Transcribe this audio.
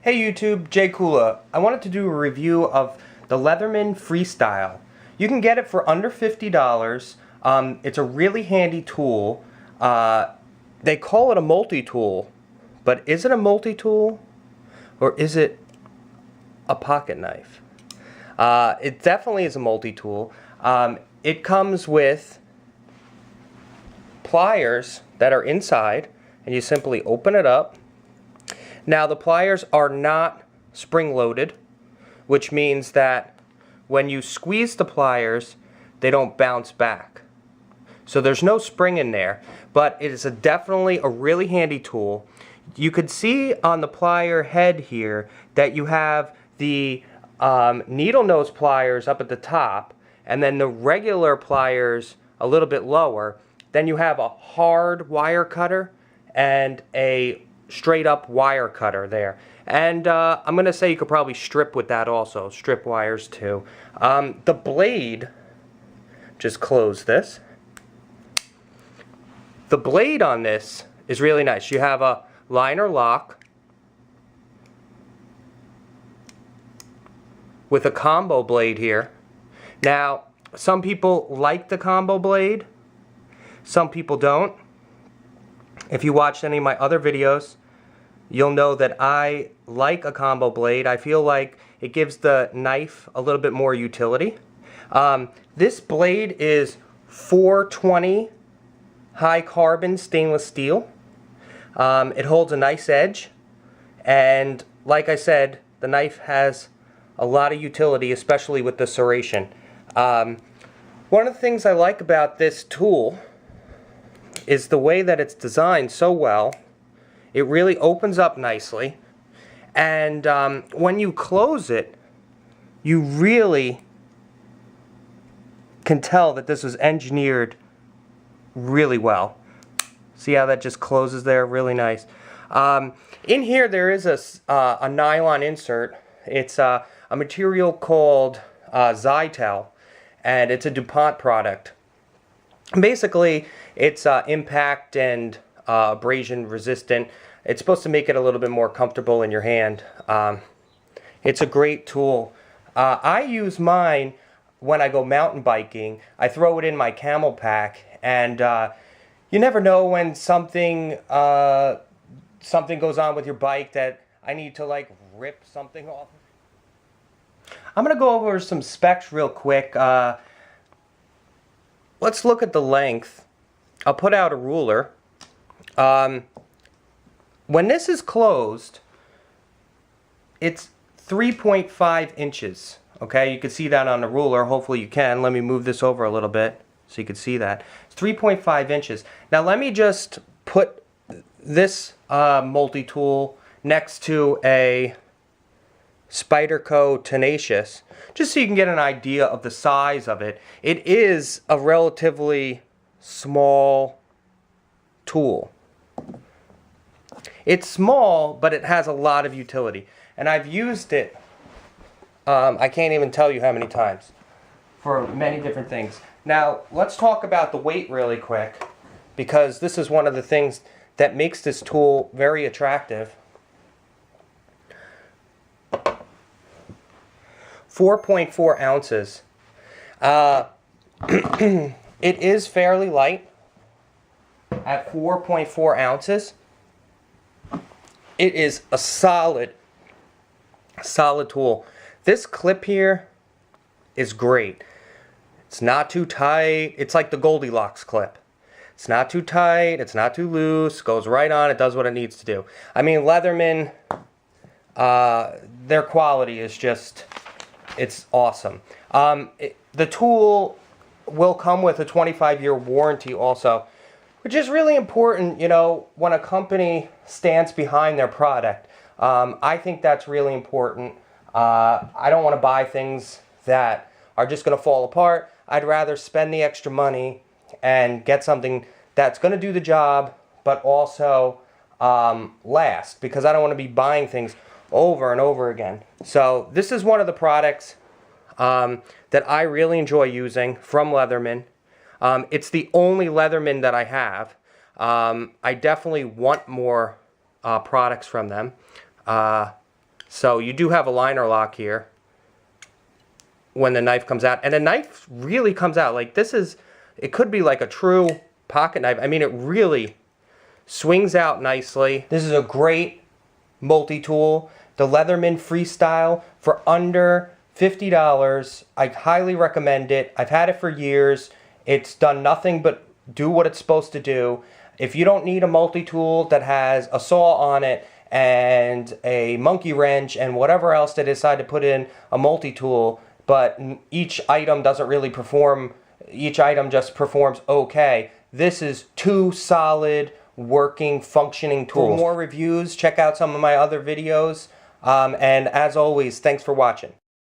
Hey YouTube, Jay Koola. I wanted to do a review of the Leatherman Freestyle. You can get it for under $50. It's a really handy tool. They call it a multi-tool, but is it a multi-tool or is it a pocket knife? It definitely is a multi-tool. It comes with pliers that are inside, and you simply open it up. Now the pliers are not spring-loaded, which means that when you squeeze the pliers, they don't bounce back. So there's no spring in there, but it is definitely a really handy tool. You could see on the plier head here that you have the needle nose pliers up at the top, and then the regular pliers a little bit lower. Then you have a hard wire cutter and a straight up wire cutter there, and I'm gonna say you could probably strip with that also, strip wires too. The blade, just close this. The blade on this is really nice. You have a liner lock with a combo blade here. Now some people like the combo blade, some people don't. If you watched any of my other videos, you'll know that I like a combo blade. I feel like it gives the knife a little bit more utility. This blade is 420 high carbon stainless steel. It holds a nice edge, and like I said, the knife has a lot of utility, especially with the serration. One of the things I like about this tool is the way that it's designed so well. It really opens up nicely, and when you close it, you really can tell that this was engineered really well. See how that just closes there? Really nice. In here there is a nylon insert. It's a material called Zytel, and it's a DuPont product. Basically, it's impact and abrasion resistant. It's supposed to make it a little bit more comfortable in your hand. It's a great tool. I use mine when I go mountain biking. I throw it in my camel pack, and you never know when something goes on with your bike that I need to like rip something off. I'm gonna go over some specs real quick. Let's look at the length. I'll put out a ruler. When this is closed, it's 3.5 inches. Okay, you can see that on the ruler. Hopefully you can. Let me move this over a little bit so you can see that. It's 3.5 inches. Now let me just put this multi-tool next to a Spyderco Tenacious, just so you can get an idea of the size of it. It is a relatively small tool. It's small, but it has a lot of utility, and I've used it, I can't even tell you how many times, for many different things. Now let's talk about the weight really quick, because this is one of the things that makes this tool very attractive. 4.4 ounces. It is fairly light at 4.4 ounces. It is a solid tool. This clip here is great. It's not too tight. It's like the Goldilocks clip. It's not too tight, it's not too loose, goes right on, it does what it needs to do. I mean, Leatherman, their quality is just, it's awesome. The tool will come with a 25-year warranty also, which is really important, you know, when a company stands behind their product. I think that's really important. I don't want to buy things that are just going to fall apart. I'd rather spend the extra money and get something that's going to do the job, but also last, because I don't want to be buying things over and over again. So this is one of the products that I really enjoy using from Leatherman. It's the only Leatherman that I have. I definitely want more products from them. So you do have a liner lock here when the knife comes out. And the knife really comes out. Like this is, it could be like a true pocket knife. I mean, it really swings out nicely. This is a great multi-tool. The Leatherman Freestyle for under $50. I highly recommend it. I've had it for years. It's done nothing but do what it's supposed to do. If you don't need a multi-tool that has a saw on it and a monkey wrench and whatever else they decide to put in a multi-tool, but each item doesn't really perform, each item just performs okay, this is two solid, working, functioning tools. For more reviews, check out some of my other videos. And as always, thanks for watching.